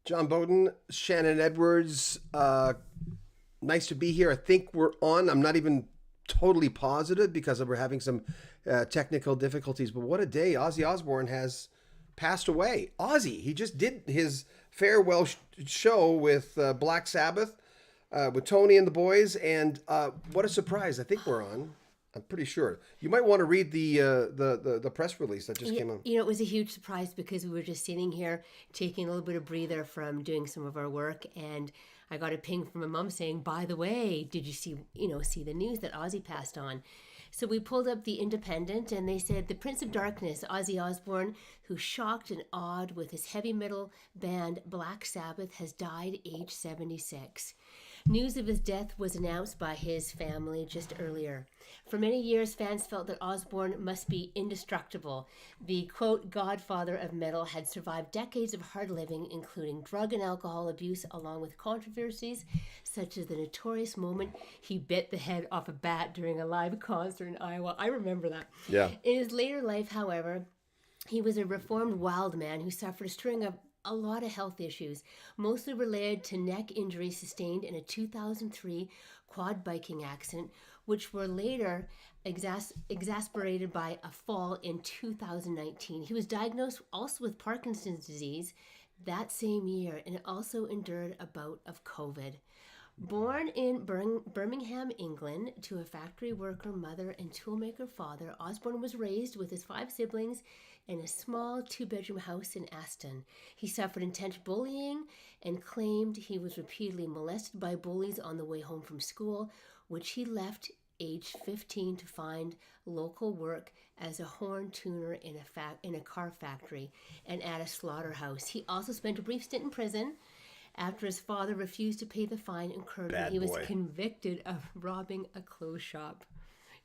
John Bowden, Shannon Edwards. Nice to be here. I think we're on. I'm not even totally positive because we're having some technical difficulties. But what a day. Ozzy Osbourne has passed away. Ozzy, he just did his farewell show with Black Sabbath, with Tony and the boys. And what a surprise. I think we're on. I'm pretty sure. You might want to read the press release that just came out. It was a huge surprise because we were just sitting here taking a little bit of breather from doing some of our work, and I got a ping from my mom saying, "By the way, did you see the news that Ozzy passed on?" So we pulled up the Independent, and they said the Prince of Darkness, Ozzy Osbourne, who shocked and awed with his heavy metal band Black Sabbath, has died age 76. News of his death was announced by his family just earlier. For many years, fans felt that Osbourne must be indestructible. The, quote, godfather of metal had survived decades of hard living, including drug and alcohol abuse, along with controversies such as the notorious moment he bit the head off a bat during a live concert in Iowa. I remember that. Yeah. In his later life, however, he was a reformed wild man who suffered a string of a lot of health issues, mostly related to neck injuries sustained in a 2003 quad biking accident, which were later exacerbated by a fall in 2019. He was diagnosed also with Parkinson's disease that same year and also endured a bout of COVID. Born in Birmingham, England, to a factory worker mother and toolmaker father, Osbourne was raised with his 5 siblings in a small 2-bedroom house in Aston. He suffered intense bullying and claimed he was repeatedly molested by bullies on the way home from school, which he left aged 15 to find local work as a horn tuner in a car factory and at a slaughterhouse. He also spent a brief stint in prison after his father refused to pay the fine incurred when he was convicted of robbing a clothes shop.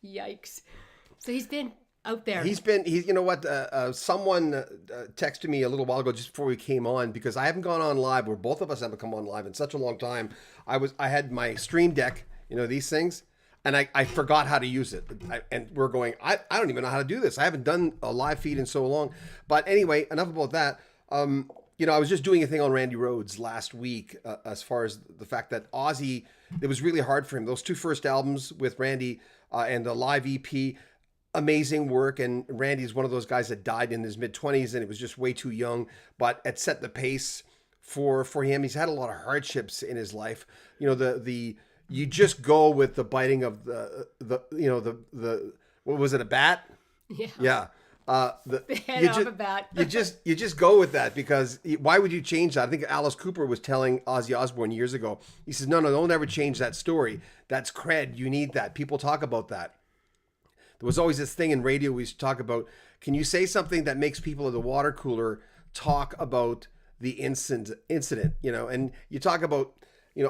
Yikes. So he's been out there. You know what? Someone texted me a little while ago just before we came on, because I haven't gone on live, or both of us haven't come on live in such a long time. I had my Stream Deck, these things, and I forgot how to use it. And we're going, I don't even know how to do this. I haven't done a live feed in so long. But anyway, enough about that. I was just doing a thing on Randy Rhoads last week as far as the fact that Ozzy, it was really hard for him. Those 2 first albums with Randy and the live EP, amazing work. And Randy's one of those guys that died in his mid-20s, and it was just way too young. But it set the pace for him. He's had a lot of hardships in his life. You just go with the biting of the what was it, a bat? Yeah. Yeah. The head off a bat. you just go with that, because why would you change that? I think Alice Cooper was telling Ozzy Osbourne years ago. He says, no, don't ever change that story. That's cred. You need that. People talk about that. There was always this thing in radio we used to talk about. Can you say something that makes people at the water cooler talk about the incident? And you talk about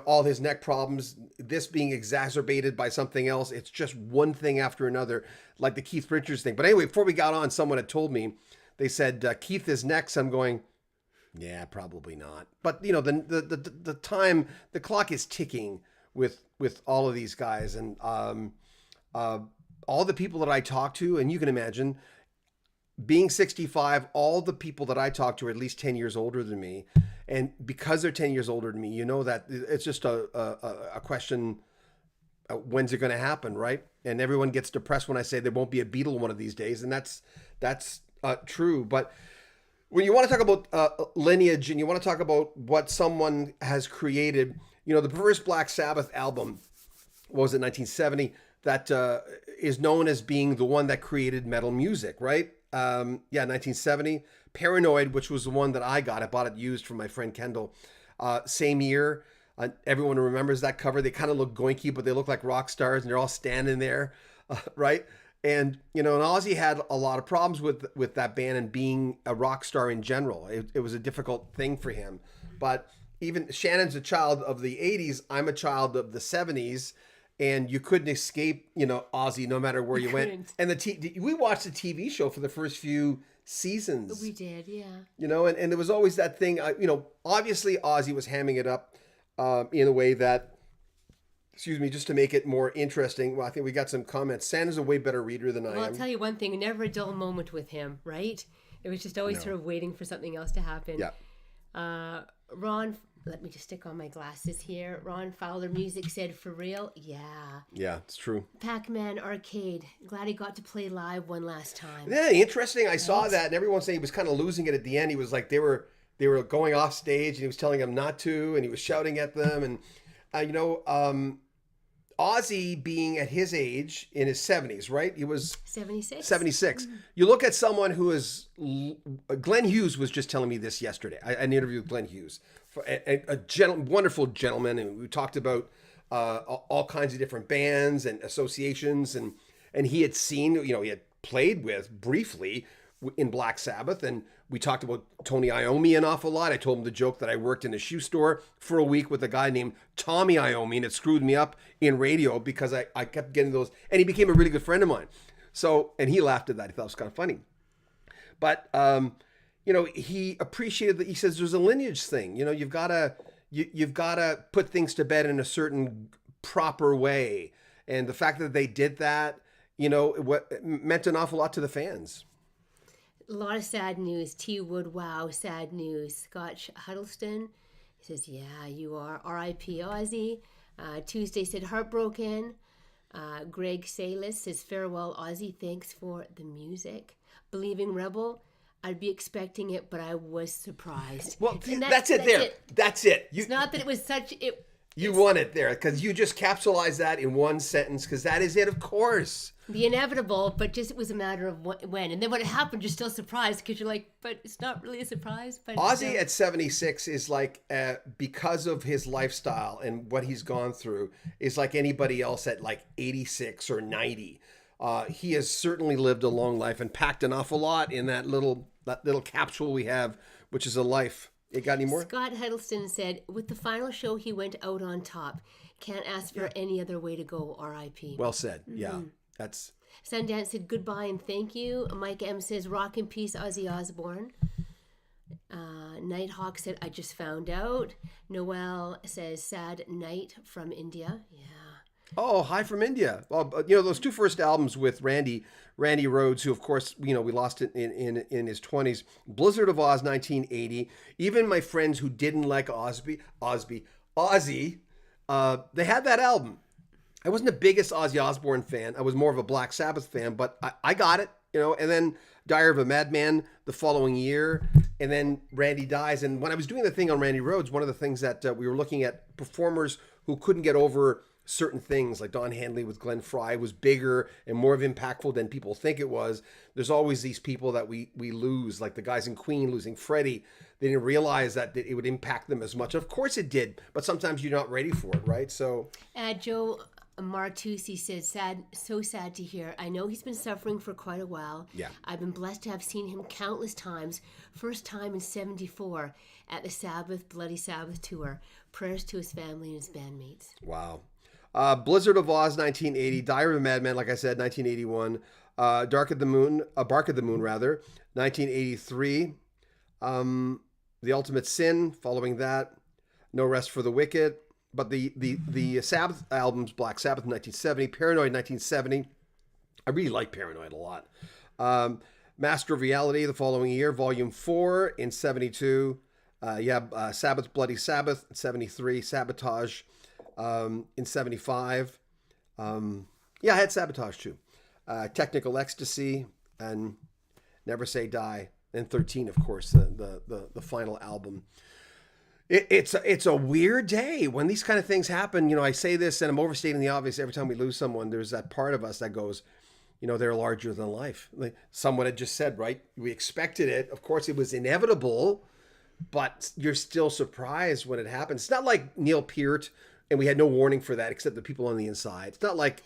all his neck problems, this being exacerbated by something else. It's just one thing after another, like the Keith Richards thing. But anyway, before we got on, someone had told me, they said, Keith is next. I'm going, yeah, probably not. But, the time, the clock is ticking with all of these guys. And all the people that I talk to, and you can imagine, being 65, all the people that I talk to are at least 10 years older than me. And because they're 10 years older than me, that it's just a question, when's it going to happen, right? And everyone gets depressed when I say there won't be a Beatle one of these days. And that's true. But when you want to talk about lineage, and you want to talk about what someone has created, the first Black Sabbath album was in 1970 that is known as being the one that created metal music, right? 1970. Paranoid, which was the one that I got. I bought it used from my friend Kendall. Same year. Everyone remembers that cover. They kind of look goinky, but they look like rock stars, and they're all standing there, right? And, and Ozzy had a lot of problems with that band and being a rock star in general. It was a difficult thing for him. But even Shannon's a child of the 80s. I'm a child of the 70s. And you couldn't escape, Ozzy, no matter where you went. And we watched the TV show for the first few seasons. We did, yeah. And there was always that thing, obviously Ozzy was hamming it up in a way that, just to make it more interesting. Well, I think we got some comments. Santa's a way better reader than I am. Well, I'll tell you one thing, never a dull moment with him, right? It was just always sort of waiting for something else to happen. Yeah. Ron, let me just stick on my glasses here. Ron Fowler Music said, for real? Yeah. Yeah, it's true. Pac-Man Arcade. Glad he got to play live one last time. Yeah, interesting. I saw that, and everyone saying he was kind of losing it at the end. He was like they were going off stage, and he was telling them not to, and he was shouting at them, and Ozzy being at his age in his 70s, right? He was 76. 76. You look at someone who is Glenn Hughes was just telling me this yesterday. An interview with Glenn Hughes, a wonderful gentleman, and we talked about all kinds of different bands and associations, and he had seen, he had played with briefly in Black Sabbath, and we talked about Tony Iommi an awful lot. I told him the joke that I worked in a shoe store for a week with a guy named Tommy Iommi, and it screwed me up in radio because I kept getting those, and he became a really good friend of mine. So, and he laughed at that. He thought it was kind of funny. But, he appreciated that. He says there's a lineage thing. You've got to put things to bed in a certain proper way. And the fact that they did that, it meant an awful lot to the fans. A lot of sad news. T. Wood, wow, sad news. Scott Huddleston, he says, yeah, you are. R.I.P. Ozzy. Tuesday said, heartbroken. Greg Salis says, farewell, Ozzy. Thanks for the music. Believing Rebel, I'd be expecting it, but I was surprised. Well, that's it. That's it. It's not that it was such... You won it there, because you just capsulized that in one sentence, because that is it, of course. The inevitable, but just it was a matter of when. And then when it happened, you're still surprised, because you're like, but it's not really a surprise. But Ozzy at 76 is like, because of his lifestyle and what he's gone through, is like anybody else at like 86 or 90. He has certainly lived a long life and packed an awful lot in that little capsule we have, which is a life. You got any more? Scott Huddleston said, with the final show, he went out on top. Can't ask for any other way to go, R.I.P. Well said. Yeah, that's... Sundance said, goodbye and thank you. Mike M says, rock in peace, Ozzy Osbourne. Nighthawk said, I just found out. Noel says, sad night from India. Yeah. Oh, hi from India. Well, those two first albums with Randy Rhoads, who, of course, we lost it in his 20s. Blizzard of Oz, 1980. Even my friends who didn't like Ozzy, they had that album. I wasn't the biggest Ozzy Osbourne fan. I was more of a Black Sabbath fan, but I got it, And then Diary of a Madman the following year, and then Randy dies. And when I was doing the thing on Randy Rhoads, one of the things that we were looking at performers who couldn't get over certain things, like Don Henley with Glenn Frey was bigger and more impactful than people think it was. There's always these people that we lose, like the guys in Queen losing Freddie. They didn't realize that it would impact them as much. Of course it did, but sometimes you're not ready for it, right? So Joe Martucci said, so sad to hear. I know he's been suffering for quite a while. Yeah. I've been blessed to have seen him countless times. First time in 74 at the Bloody Sabbath tour. Prayers to his family and his bandmates. Wow. Blizzard of Oz, 1980. Diary of a Madman, like I said, 1981. Bark of the Moon, 1983. The Ultimate Sin, following that. No Rest for the Wicked. But the Sabbath albums, Black Sabbath, 1970. Paranoid, 1970. I really like Paranoid a lot. Master of Reality, the following year. Volume 4 in 72. Sabbath, Bloody Sabbath, 73. Sabotage. In 75. I had Sabotage too. Technical Ecstasy and Never Say Die. And 13, of course, the final album. It's a weird day when these kind of things happen. I say this and I'm overstating the obvious. Every time we lose someone, there's that part of us that goes, they're larger than life. Like someone had just said, right? We expected it. Of course, it was inevitable, but you're still surprised when it happens. It's not like Neil Peart, and we had no warning for that except the people on the inside. It's not like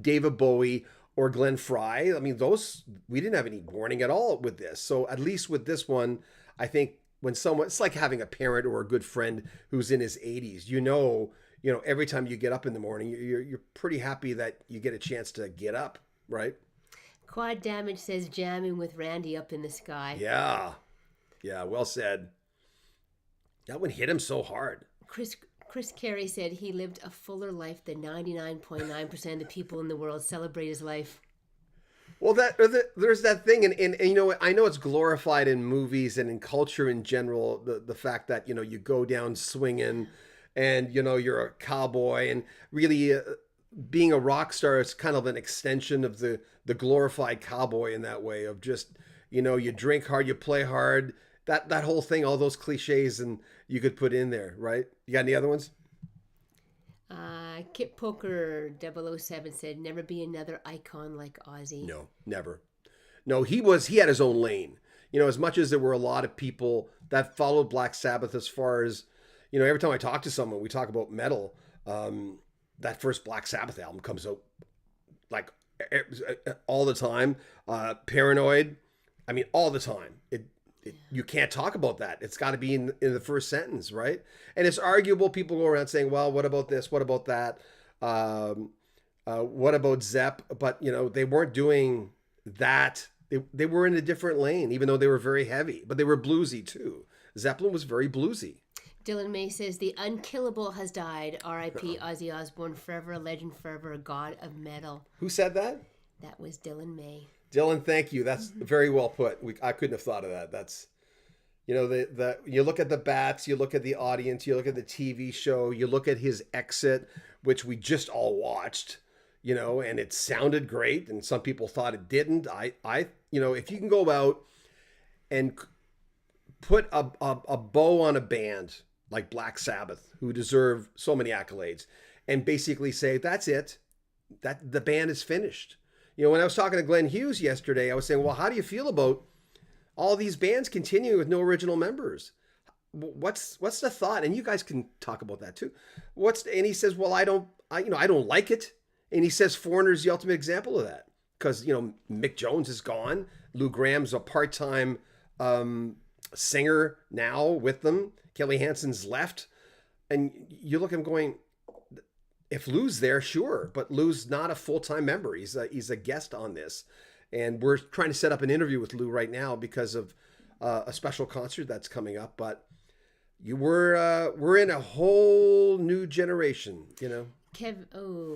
David Bowie or Glenn Frey. I mean, those, we didn't have any warning at all with this. So at least with this one, I think when someone, it's like having a parent or a good friend who's in his 80s. Every time you get up in the morning, you're pretty happy that you get a chance to get up, right? Quad Damage says jamming with Randy up in the sky. Yeah, well said. That one hit him so hard. Chris Carey said he lived a fuller life than 99.9% of the people in the world celebrate his life. Well, there's that thing, and you know, I know it's glorified in movies and in culture in general. The fact that you know you go down swinging, and you know you're a cowboy, and really being a rock star is kind of an extension of the glorified cowboy in that way of just you know you drink hard, you play hard. That whole thing, all those cliches, and you could put in there, right? You got any other ones? Kit Poker 007 said, never be another icon like Ozzy. No, never. No, he had his own lane. You know, as much as there were a lot of people that followed Black Sabbath as far as, you know, every time I talk to someone, we talk about metal. That first Black Sabbath album comes out like all the time. Paranoid, I mean, all the time. You can't talk about that. It's got to be in the first sentence, right? And it's arguable. People go around saying, well, what about this? What about that? What about Zepp? But, you know, they weren't doing that. They were in a different lane, even though they were very heavy. But they were bluesy, too. Zeppelin was very bluesy. Dylan May says, the unkillable has died. R.I.P. Ozzy Osbourne, forever a legend, forever a god of metal. Who said that? That was Dylan May. Dylan, thank you. That's very well put. I couldn't have thought of that. That's, you know, you look at the bats, you look at the audience, you look at the TV show, you look at his exit, which we just all watched, you know, and it sounded great, and some people thought it didn't. You know, if you can go out and put a bow on a band like Black Sabbath, who deserve so many accolades, and basically say that's it, that the band is finished. You know, when I was talking to Glenn Hughes yesterday, I was saying, well, how do you feel about all these bands continuing with no original members? What's the thought? And you guys can talk about that too. And he says, well, I don't like it. And he says Foreigner's the ultimate example of that. Because, you know, Mick Jones is gone. Lou Graham's a part-time singer now with them. Kelly Hansen's left. And you look at him going, if Lou's there, sure, but Lou's not a full-time member. He's a guest on this, and we're trying to set up an interview with Lou right now because of a special concert that's coming up. But we're in a whole new generation, you know.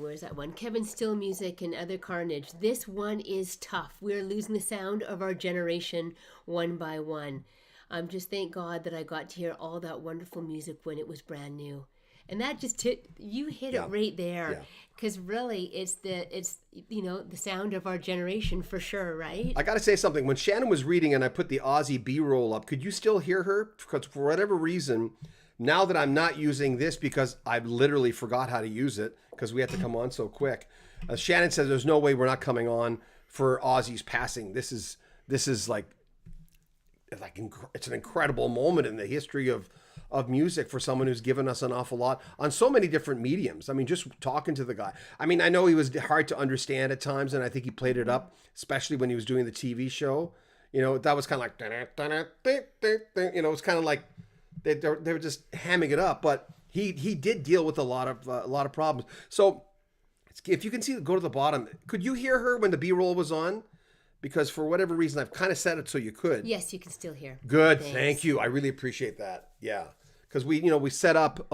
Where's that one? Kevin Still Music and Other Carnage. This one is tough. We're losing the sound of our generation one by one. Just thank God that I got to hear all that wonderful music when it was brand new. And that just you hit it right there, because really it's you know, the sound of our generation for sure, right? I got to say something. When Shannon was reading and I put the Ozzy B-roll up, could you still hear her? Because for whatever reason, now that I'm not using this because I literally forgot how to use it because we had to come on so quick. Shannon says there's no way we're not coming on for Ozzy's passing. This is like it's an incredible moment in the history of music for someone who's given us an awful lot on so many different mediums. I mean, just talking to the guy. I mean, I know he was hard to understand at times, and I think he played it up, especially when he was doing the TV show. You know, that was kind of like, you know, it's kind of like they were just hamming it up, but he did deal with a lot of problems. So if you can see, go to the bottom. Could you hear her when the B-roll was on? Because for whatever reason, I've kind of set it so you could. Yes, you can still hear. Good. Thanks. Thank you. I really appreciate that. Yeah. Because we set up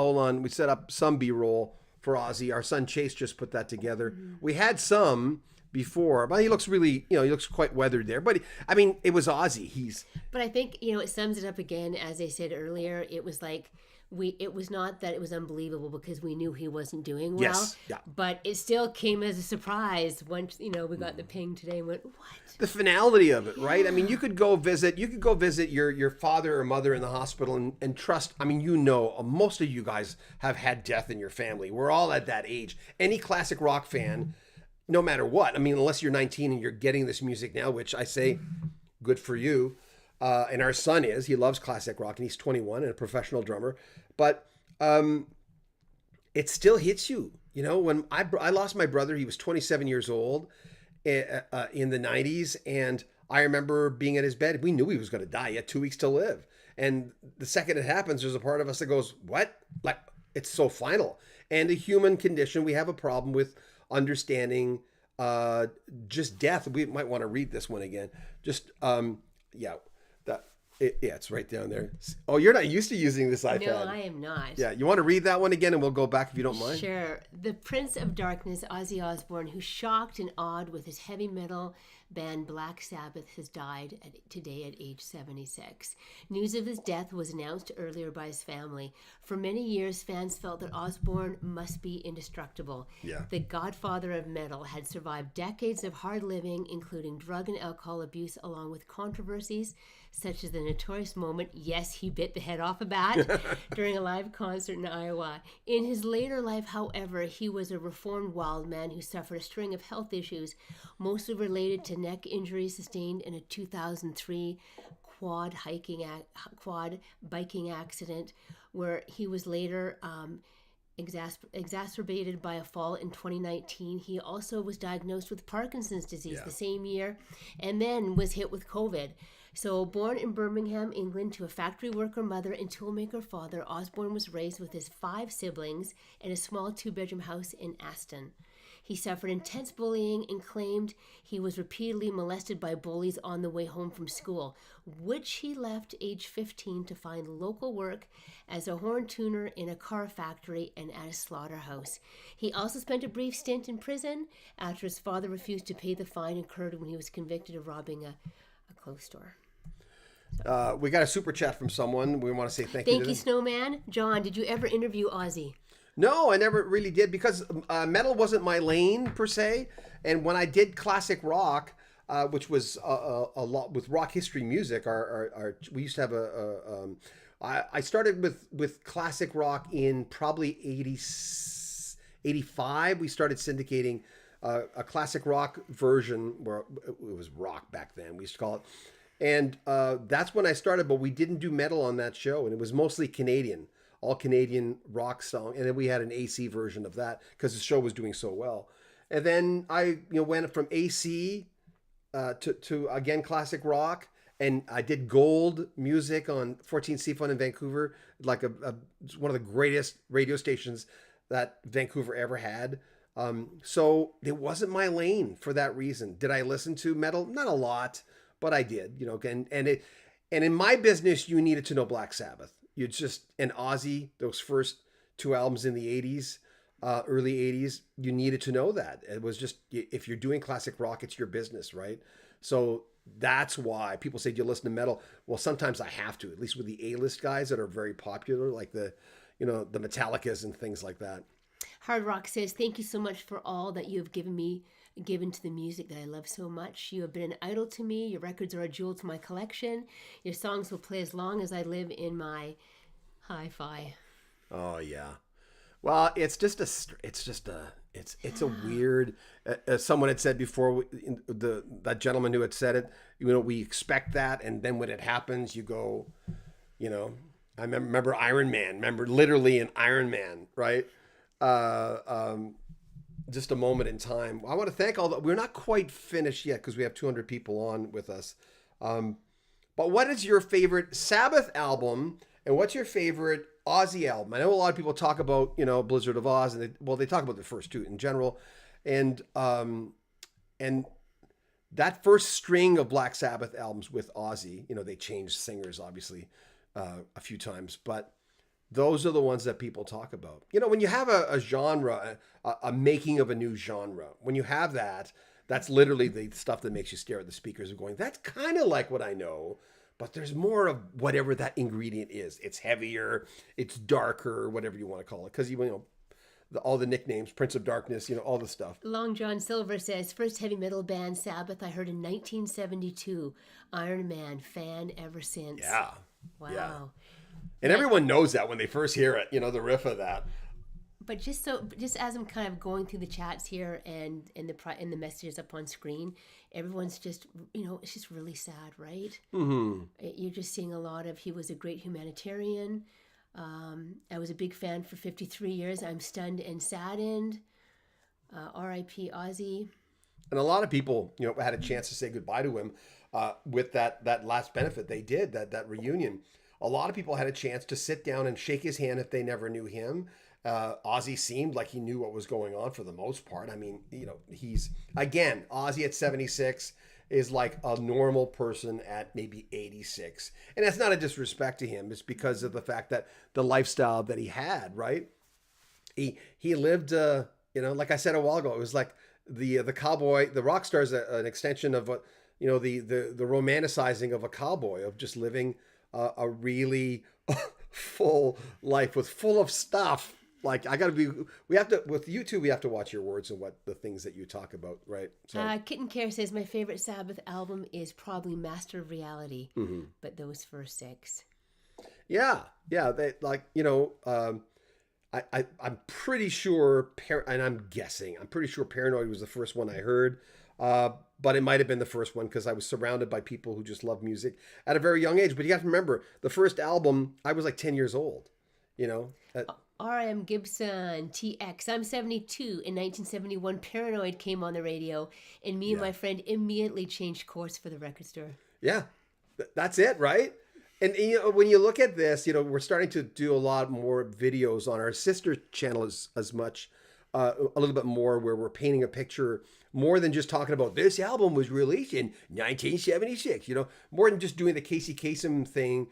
some B-roll for Ozzy. Our son Chase just put that together. Mm-hmm. We had some before, but he looks really, he looks quite weathered there. But I mean, it was Ozzy. But I think, it sums it up again, as I said earlier. It was like, it was not that it was unbelievable because we knew he wasn't doing well. Yes, yeah. But it still came as a surprise once, we got the ping today and went, what? The finality of it, right? I mean, you could go visit your father or mother in the hospital and trust. I mean, most of you guys have had death in your family. We're all at that age. Any classic rock fan, no matter what, I mean, unless you're 19 and you're getting this music now, which I say, good for you. And our son he loves classic rock, and he's 21 and a professional drummer. But it still hits you. When I lost my brother, he was 27 years old in the 90s. And I remember being at his bed. We knew he was going to die. He had 2 weeks to live. And the second it happens, there's a part of us that goes, what? Like, it's so final. And a human condition, we have a problem with understanding just death. We might want to read this one again. Yeah, it's right down there. Oh, you're not used to using this iPad. No, I am not. Yeah, you want to read that one again, and we'll go back if you don't mind. Sure. The Prince of Darkness, Ozzy Osbourne, who shocked and awed with his heavy metal band Black Sabbath, has died today at age 76. News of his death was announced earlier by his family. For many years, fans felt that Osbourne must be indestructible. Yeah. The godfather of metal had survived decades of hard living, including drug and alcohol abuse, along with controversies such as the notorious moment, yes, he bit the head off a bat during a live concert in Iowa. In his later life, however, he was a reformed wild man who suffered a string of health issues, mostly related to neck injuries sustained in a 2003 quad biking accident, where he was later exacerbated by a fall in 2019. He also was diagnosed with Parkinson's disease the same year, and then was hit with COVID. So, born in Birmingham, England, to a factory worker mother and toolmaker father, Osbourne was raised with his 5 siblings in a small 2-bedroom house in Aston. He suffered intense bullying and claimed he was repeatedly molested by bullies on the way home from school, which he left age 15 to find local work as a horn tuner in a car factory and at a slaughterhouse. He also spent a brief stint in prison after his father refused to pay the fine incurred when he was convicted of robbing a clothes store. We got a super chat from someone. We want to say thank you to Thank you, Snowman. John, did you ever interview Ozzy? No, I never really did, because metal wasn't my lane per se. And when I did classic rock, which was a lot with rock history music, we used to have I started with classic rock in probably 85. We started syndicating a classic rock version, where it was rock back then, we used to call it. And that's when I started, but we didn't do metal on that show. And it was mostly Canadian, all Canadian rock song. And then we had an AC version of that because the show was doing so well. And then I went from AC to again, classic rock. And I did gold music on 14 Seafront in Vancouver, like one of the greatest radio stations that Vancouver ever had. So it wasn't my lane for that reason. Did I listen to metal? Not a lot, but I did, and in my business, you needed to know Black Sabbath. And Ozzy, those first 2 albums in the 80s, early 80s, you needed to know that. It was just, if you're doing classic rock, it's your business, right? So that's why people say, do you listen to metal? Well, sometimes I have to, at least with the A-list guys that are very popular, like the Metallicas and things like that. Hard Rock says, thank you so much for all that you have given to the music that I love so much. You have been an idol to me. Your records are a jewel to my collection. Your songs will play as long as I live in my hi-fi. Oh yeah. Well, it's a weird, as someone had said before, that gentleman who had said it, we expect that. And then when it happens, you go, I remember Iron Man, literally an Iron Man, right? Just a moment in time. I want to thank we're not quite finished yet because we have 200 people on with us. But what is your favorite Sabbath album, and what's your favorite Ozzy album? I know a lot of people talk about, Blizzard of Oz, and they talk about the first 2 in general. And that first string of Black Sabbath albums with Ozzy, they changed singers obviously a few times, but those are the ones that people talk about. When you have a genre, a making of a new genre, when you have that, that's literally the stuff that makes you stare at the speakers and going, that's kind of like what I know, but there's more of whatever that ingredient is. It's heavier, it's darker, whatever you want to call it. Because, all the nicknames, Prince of Darkness, all the stuff. Long John Silver says, first heavy metal band Sabbath I heard in 1972. Iron Man, fan ever since. Yeah. Wow. Yeah. And everyone knows that when they first hear it, the riff of that. But just as I'm kind of going through the chats here and the messages up on screen, everyone's just, it's just really sad, right? Mm-hmm. You're just seeing a lot of, he was a great humanitarian. I was a big fan for 53 years. I'm stunned and saddened. R.I.P. Ozzy. And a lot of people, had a chance to say goodbye to him with that last benefit they did, that reunion. A lot of people had a chance to sit down and shake his hand if they never knew him. Ozzy seemed like he knew what was going on for the most part. I mean, he's, again, Ozzy at 76 is like a normal person at maybe 86. And that's not a disrespect to him. It's because of the fact that the lifestyle that he had, right? He lived, like I said a while ago, it was like the cowboy, the rock star is an extension of what, the romanticizing of a cowboy, of just living a really full life with full of stuff. Like we have to, with you two, we have to watch your words and what the things that you talk about, right? So Kitten Care says my favorite Sabbath album is probably Master of Reality, but those first 6. yeah, they like, I'm pretty sure, and I'm guessing, I'm pretty sure Paranoid was the first one I heard, but it might have been the first one because I was surrounded by people who just love music at a very young age. But you have to remember, the first album, I was like 10 years old, R.M. Gibson, TX. I'm 72. In 1971, Paranoid came on the radio, and me and my friend immediately changed course for the record store. Yeah, that's it, right? And when you look at this, we're starting to do a lot more videos on our sister channel as much, a little bit more, where we're painting a picture more than just talking about this album was released in 1976, more than just doing the Casey Kasem thing,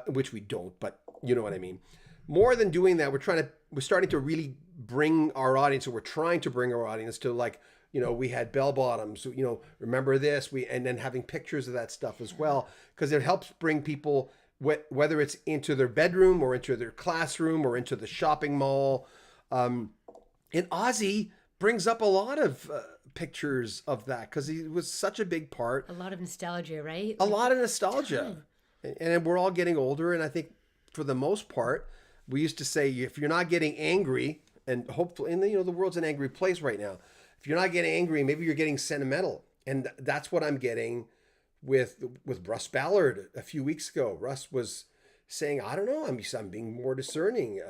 which we don't, but you know what I mean. More than doing that, we're starting to really bring our audience, or we're trying to bring our audience to, like, we had bell bottoms, remember this, and then having pictures of that stuff as well, because it helps bring people, whether it's into their bedroom or into their classroom or into the shopping mall. And Ozzy brings up a lot of pictures of that because he was such a big part. A lot of nostalgia, right? A lot of nostalgia. And we're all getting older, and I think for the most part, we used to say, if you're not getting angry, and hopefully, and the world's an angry place right now. If you're not getting angry, maybe you're getting sentimental. And that's what I'm getting with Russ Ballard a few weeks ago. Russ was saying, I don't know, I'm being more discerning.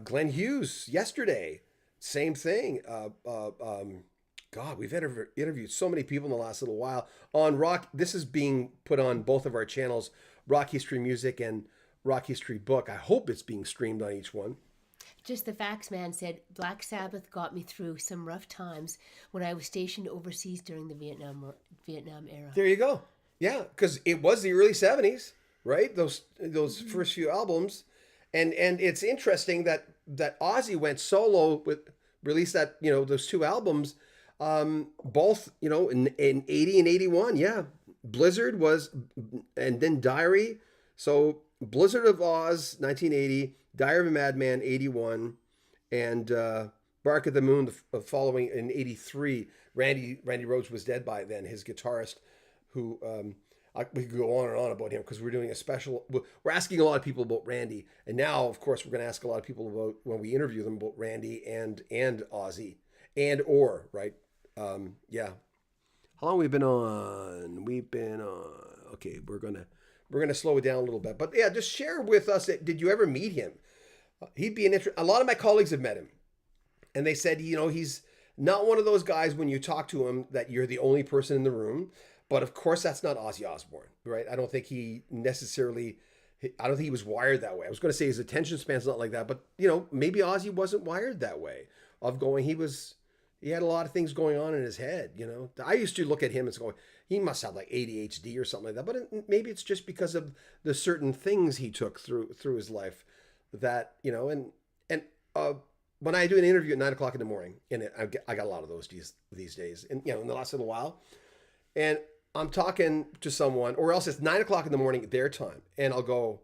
Glenn Hughes yesterday, same thing. God, we've interviewed so many people in the last little while on rock. This is being put on both of our channels, Rock History Music and Rock History Book. I hope it's being streamed on each one. Just the Facts Man said, Black Sabbath got me through some rough times when I was stationed overseas during the Vietnam era. There you go. Yeah, because it was the early 70s, right? Those first few albums. And it's interesting that Ozzy went solo released that, those 2 albums, both, in 80 and 81. Yeah. Blizzard was, and then Diary. So Blizzard of Oz, 1980, Diary of a Madman, 81, and Bark at the Moon, the following in 83. Randy Rhoads was dead by then, his guitarist, who we could go on and on about him because we're doing a special. We're asking a lot of people about Randy, and now, of course, we're going to ask a lot of people about, when we interview them, about Randy and Ozzy or right. Yeah. How long have we been on? We've been on. Okay, we're gonna slow it down a little bit, but yeah, just share with us. Did you ever meet him? He'd be a lot of my colleagues have met him, and they said, he's not one of those guys when you talk to him that you're the only person in the room. But of course, that's not Ozzy Osbourne, right? I don't think he was wired that way. I was going to say his attention span's not like that, but maybe Ozzy wasn't wired that way. He had a lot of things going on in his head. I used to look at him and go, he must have like ADHD or something like that. But maybe it's just because of the certain things he took through his life that, and when I do an interview at 9:00 in the morning, and I got a lot of those these days, and in the last little while, and I'm talking to someone, or else it's 9:00 in the morning their time, and I'll go,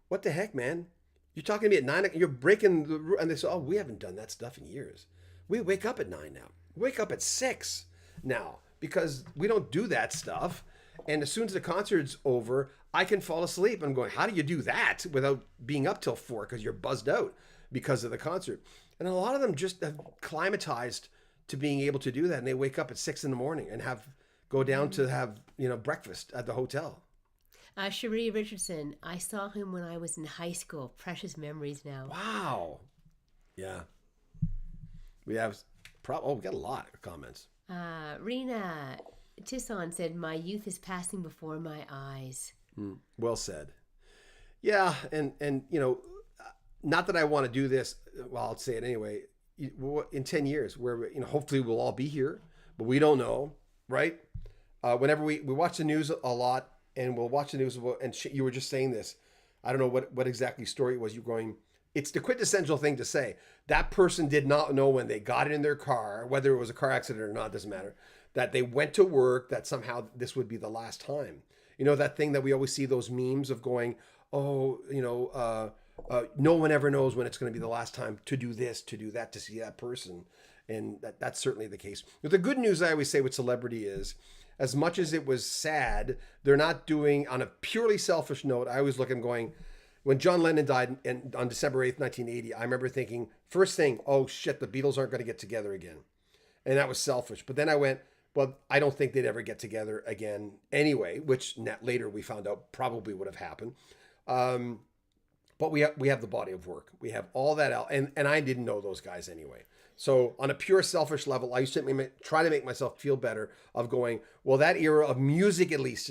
"What the heck, man? You're talking to me at 9? You're breaking the rule." And they say, "Oh, we haven't done that stuff in years. We wake up at 9 now. We wake up at 6 now because we don't do that stuff. And as soon as the concert's over, I can fall asleep." I'm going, "How do you do that without being up till 4 because you're buzzed out because of the concert?" And a lot of them just have climatized to being able to do that, and they wake up at 6 in the morning and go down to have breakfast at the hotel. Cherie Richardson, I saw him when I was in high school. Precious memories now. Wow. Yeah. We have we got a lot of comments. Rena Tisson said, "My youth is passing before my eyes." Well said. Yeah, and not that I want to do this. Well, I'll say it anyway. In 10 years, where hopefully we'll all be here, but we don't know. right? Whenever we watch the news a lot, and we'll watch the news, and you were just saying this. I don't know what exactly story it was. You're going, it's the quintessential thing to say. That person did not know when they got in their car, whether it was a car accident or not, doesn't matter, that they went to work, that somehow this would be the last time. You know, that thing that we always see those memes of going, oh, no one ever knows when it's going to be the last time to do this, to do that, to see that person. And that's certainly the case. But the good news I always say with celebrity is, as much as it was sad, they're not doing, on a purely selfish note, I always look at them going, when John Lennon died on December 8th, 1980, I remember thinking, first thing, oh shit, the Beatles aren't going to get together again. And that was selfish. But then I went, well, I don't think they'd ever get together again anyway, which later we found out probably would have happened. But we have the body of work. We have all that out. And I didn't know those guys anyway. So on a pure selfish level, I used to try to make myself feel better of going, well, that era of music at least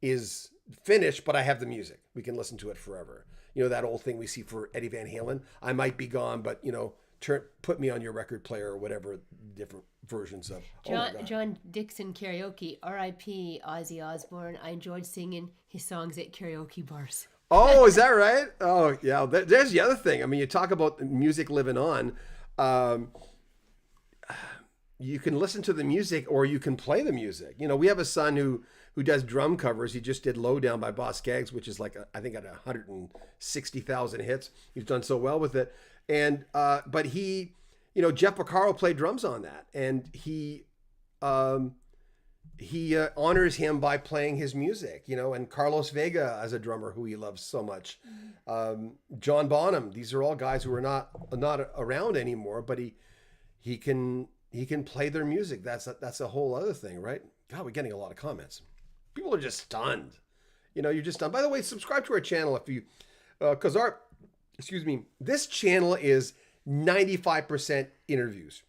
is finished, but I have the music. We can listen to it forever. You know, that old thing we see for Eddie Van Halen. I might be gone, but, put me on your record player or whatever, different versions of. John Dixon karaoke, R.I.P. Ozzy Osbourne. I enjoyed singing his songs at karaoke bars. Oh, is that right? Oh, yeah. There's the other thing. I mean, you talk about music living on. You can listen to the music or you can play the music. You know, we have a son who does drum covers. He just did Low Down by Boss Skaggs, which is like, I think, at 160,000 hits. He's done so well with it. And, but he, Jeff Porcaro played drums on that. And he honors him by playing his music, and Carlos Vega as a drummer who he loves so much. John Bonham, these are all guys who are not around anymore, but he can play their music. That's a whole other thing, right? God, we're getting a lot of comments. People are just stunned. You're just stunned. By the way, subscribe to our channel if you, because this channel is 95% interviews.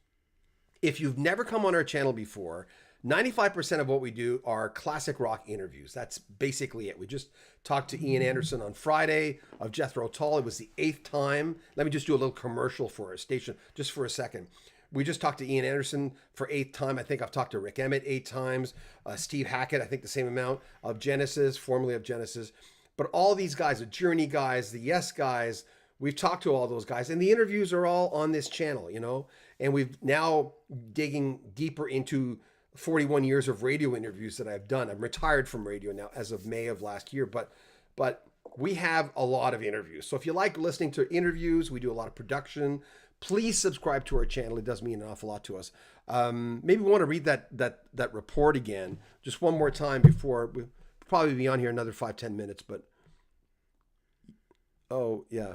If you've never come on our channel before, 95% of what we do are classic rock interviews. That's basically it. We just talked to Ian Anderson on Friday of Jethro Tull. It was the 8th time. Let me just do a little commercial for our station just for a second. We just talked to Ian Anderson for 8th time. I think I've talked to Rick Emmett 8 times. Steve Hackett, I think the same amount, of Genesis, formerly of Genesis. But all these guys, the Journey guys, the Yes guys, we've talked to all those guys. And the interviews are all on this channel, And we've now digging deeper into 41 years of radio interviews that I've done. I'm retired from radio now as of May of last year, but we have a lot of interviews. So if you like listening to interviews, we do a lot of production. Please subscribe to our channel. It does mean an awful lot to us. Maybe we want to read that report again, just one more time before we'll probably be on here another 5-10 minutes. But oh yeah,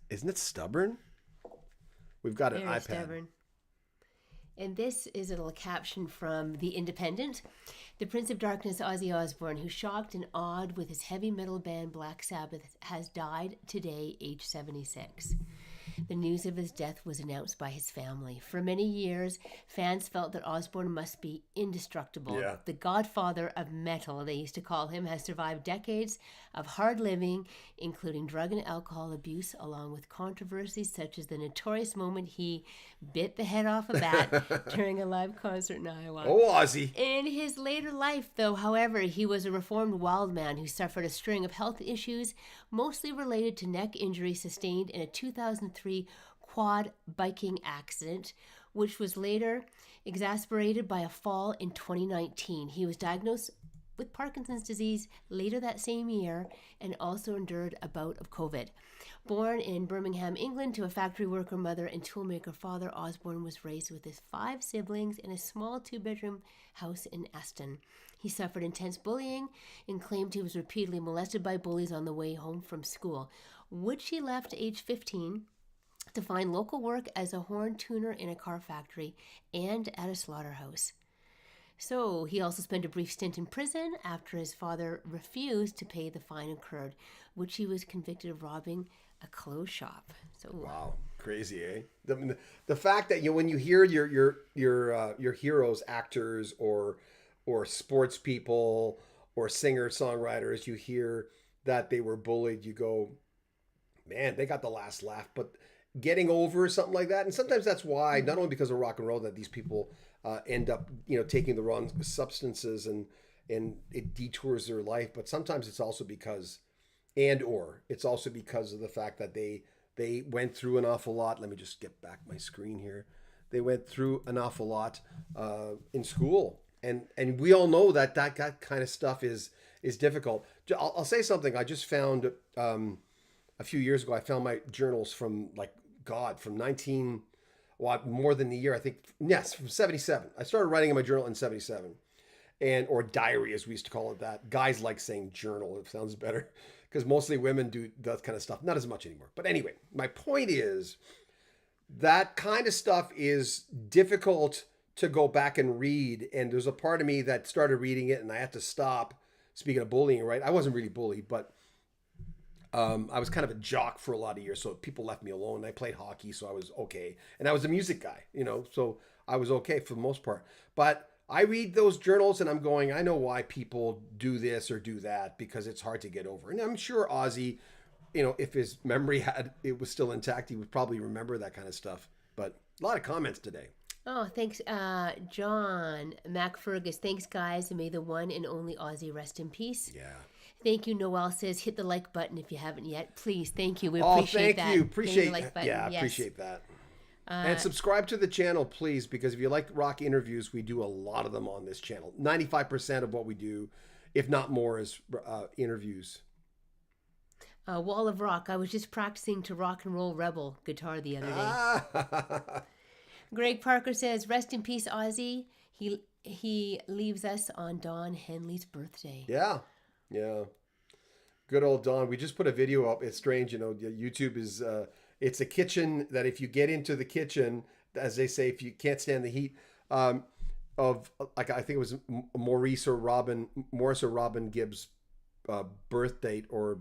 isn't it stubborn? We've got an iPad. Stubborn. And this is a little caption from The Independent. The Prince of Darkness, Ozzy Osbourne, who shocked and awed with his heavy metal band Black Sabbath, has died today, age 76. The news of his death was announced by his family. For many years, fans felt that Osbourne must be indestructible. Yeah. The godfather of metal, they used to call him, has survived decades of hard living, including drug and alcohol abuse, along with controversies such as the notorious moment he bit the head off a bat during a live concert in Iowa. Oh, Ozzy. In his later life, though, however, he was a reformed wild man who suffered a string of health issues, mostly related to neck injury sustained in a 2003 quad biking accident, which was later exacerbated by a fall in 2019. He was diagnosed with Parkinson's disease later that same year and also endured a bout of COVID. Born in Birmingham, England, to a factory worker mother and toolmaker father, Osbourne was raised with his 5 siblings in a small 2-bedroom house in Aston. He suffered intense bullying and claimed he was repeatedly molested by bullies on the way home from school, which he left at age 15 to find local work as a horn tuner in a car factory and at a slaughterhouse. So he also spent a brief stint in prison after his father refused to pay the fine incurred, which he was convicted of robbing a clothes shop. So wow, crazy, eh? The fact that when you hear your heroes, actors or sports people or singer songwriters, you hear that they were bullied, you go, man, they got the last laugh. But getting over something like that, and sometimes that's why, not only because of rock and roll, that these people end up, taking the wrong substances, and it detours their life. But sometimes it's also because, it's also because of the fact that they went through an awful lot. Let me just get back my screen here. They went through an awful lot in school, and we all know that kind of stuff is difficult. I'll say something. I just found a few years ago. I found my journals from from 19. Well, more than a year, I think. Yes, from 77. I started writing in my journal in 77, or diary, as we used to call it. That guys like saying journal. It sounds better because mostly women do that kind of stuff. Not as much anymore. But anyway, my point is that kind of stuff is difficult to go back and read. And there's a part of me that started reading it, and I had to stop. Speaking of bullying, right? I wasn't really bullied, but I was kind of a jock for a lot of years, so people left me alone. I played hockey, so I was okay. And I was a music guy, so I was okay for the most part. But I read those journals and I'm going, I know why people do this or do that, because it's hard to get over. And I'm sure Ozzy, if his memory it was still intact, he would probably remember that kind of stuff. But a lot of comments today. Oh, thanks, John MacFergus. Thanks, guys, and may the one and only Ozzy rest in peace. Yeah. Thank you. Noel says, hit the like button if you haven't yet. Please. Thank you. We appreciate that. Thank you. Appreciate the like button. Yeah, yes. appreciate that. And subscribe to the channel, please, because if you like rock interviews, we do a lot of them on this channel. 95% of what we do, if not more, is interviews. Wall of Rock. I was just practicing to rock and roll rebel guitar the other day. Greg Parker says, rest in peace, Ozzy. He leaves us on Don Henley's birthday. Yeah. Yeah. Good old Don. We just put a video up. It's strange, YouTube is, it's a kitchen that if you get into the kitchen, as they say, if you can't stand the heat, of, I think it was Morris or Robin Gibbs' birth date or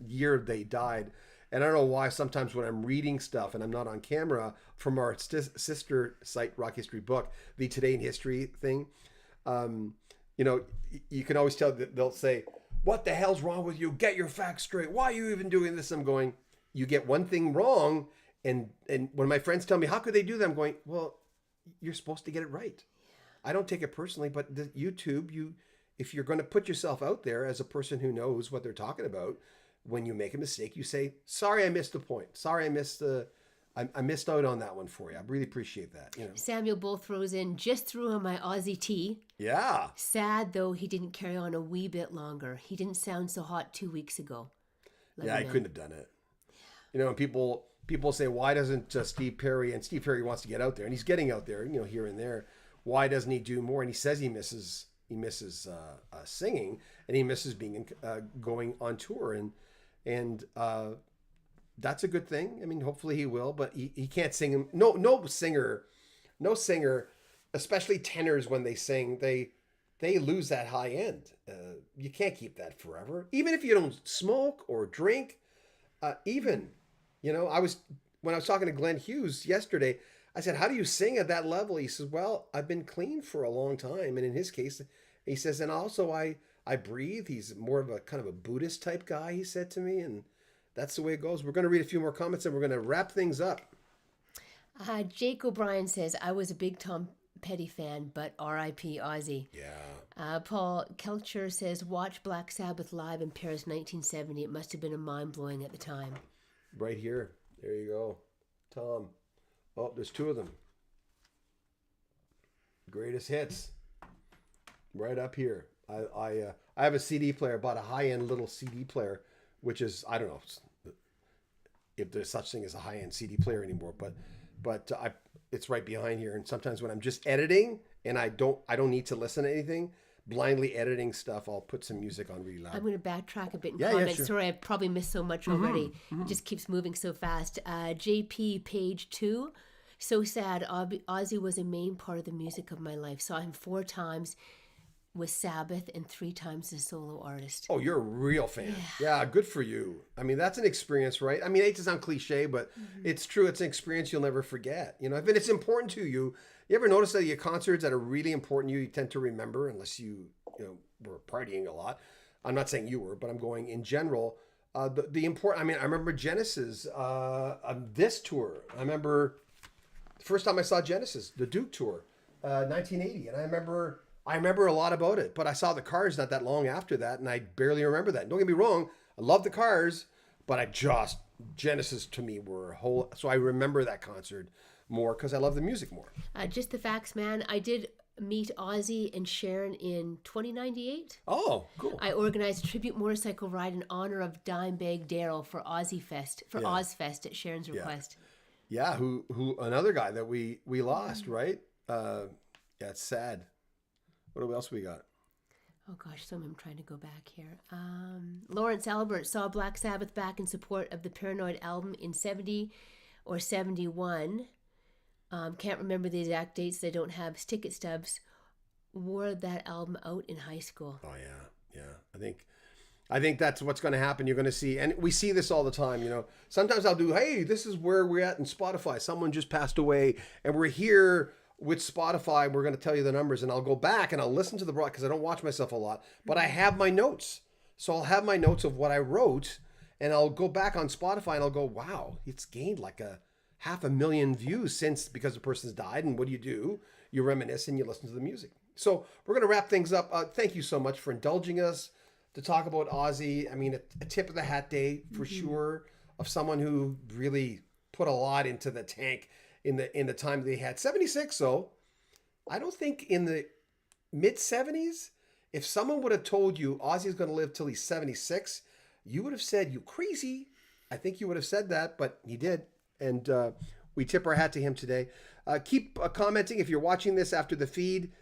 year they died. And I don't know why sometimes when I'm reading stuff and I'm not on camera from our sister site, Rock History Book, the Today in History thing, you can always tell that they'll say, what the hell's wrong with you? Get your facts straight. Why are you even doing this? I'm going, you get one thing wrong. And when my friends tell me, how could they do that? I'm going, well, you're supposed to get it right. I don't take it personally, but the YouTube, if you're going to put yourself out there as a person who knows what they're talking about, when you make a mistake, you say, sorry, I missed the point. Sorry, I missed out on that one for you. I really appreciate that. Samuel Bull throws in, just threw in my Aussie tea. Yeah. Sad, though, he didn't carry on a wee bit longer. He didn't sound so hot 2 weeks ago. Yeah, he couldn't have done it. And people say, why doesn't Steve Perry, and Steve Perry wants to get out there, and he's getting out there, here and there. Why doesn't he do more? And he says he misses singing, and he misses being going on tour, and that's a good thing. I mean, hopefully he will, but he can't sing. No singer, especially tenors, when they sing, they lose that high end. You can't keep that forever, even if you don't smoke or drink. When I was talking to Glenn Hughes yesterday, I said, how do you sing at that level? He says, well, I've been clean for a long time. And in his case, he says, and also I breathe. He's more of a kind of a Buddhist type guy, he said to me. And that's the way it goes. We're going to read a few more comments and we're going to wrap things up. Jake O'Brien says, I was a big Tom Petty fan, but R.I.P. Ozzy. Yeah. Paul Kelcher says, watch Black Sabbath live in Paris 1970. It must have been a mind-blowing at the time. Right here. There you go. Tom. Oh, there's two of them. Greatest hits. Right up here. I have a CD player. I bought a high-end little CD player, which is, I don't know if there's such thing as a high-end CD player anymore, but it's right behind here. And sometimes when I'm just editing and I don't need to listen to anything, blindly editing stuff, I'll put some music on really loud. I'm going to backtrack a bit in comments. Sure. Sorry, I probably missed so much already. It just keeps moving so fast. JP, page 2. So sad. Ozzy was a main part of the music of my life. Saw him 4 times with Sabbath and 3 times as solo artist. Oh, you're a real fan. Yeah, good for you. I mean, that's an experience, right? I mean, I hate to sound cliche, but it's true. It's an experience you'll never forget. If it's important to you. You ever notice that your concerts that are really important to you, you tend to remember, unless you were partying a lot. I'm not saying you were, but I'm going in general. The important. I mean, I remember Genesis on this tour. I remember the first time I saw Genesis, the Duke tour. 1980, and I remember a lot about it. But I saw the Cars not that long after that, and I barely remember that. Don't get me wrong, I love the Cars, but Genesis to me were a whole. So I remember that concert more because I love the music more. Just the facts, man. I did meet Ozzy and Sharon in 2098. Oh, cool. I organized a tribute motorcycle ride in honor of Dimebag Darrell for Ozfest at Sharon's request. Yeah, who another guy that we lost, right? Yeah, it's sad. What else we got? Oh gosh, I'm trying to go back here. Lawrence Albert saw Black Sabbath back in support of the Paranoid album in 70 or 71. Can't remember the exact dates. They don't have ticket stubs. Wore that album out in high school. Oh yeah. I think that's what's going to happen. You're going to see, and we see this all the time. Sometimes I'll do, hey, this is where we're at in Spotify. Someone just passed away, and we're here with Spotify. We're going to tell you the numbers, and I'll go back and I'll listen to the broadcast because I don't watch myself a lot, but I have my notes. So I'll have my notes of what I wrote, and I'll go back on Spotify and I'll go, wow, it's gained like 500,000 views since, because the person's died. And what do? You reminisce and you listen to the music. So we're going to wrap things up. Thank you so much for indulging us to talk about Ozzy. I mean, a tip of the hat day for sure, of someone who really put a lot into the tank in the time they had. 76, so I don't think in the mid 70s, if someone would have told you Ozzy's going to live till he's 76, you would have said, you crazy. I think you would have said that, but he did. And we tip our hat to him today. Keep commenting if you're watching this after the feed.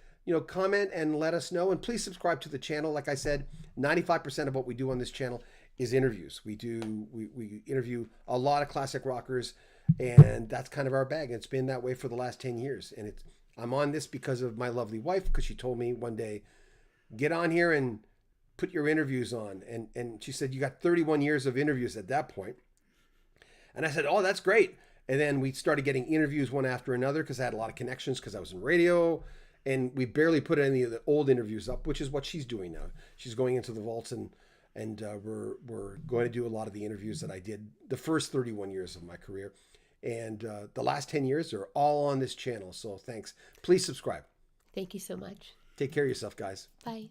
Comment and let us know. And please subscribe to the channel. Like I said, 95% of what we do on this channel is interviews. We interview a lot of classic rockers, and that's kind of our bag. It's been that way for the last 10 years. And I'm on this because of my lovely wife, because she told me one day, get on here and put your interviews on. And she said, you got 31 years of interviews at that point. And I said, oh, that's great. And then we started getting interviews one after another because I had a lot of connections because I was in radio. And we barely put any of the old interviews up, which is what she's doing now. She's going into the vaults, and we're going to do a lot of the interviews that I did the first 31 years of my career. And the last 10 years are all on this channel. So thanks. Please subscribe. Thank you so much. Take care of yourself, guys. Bye.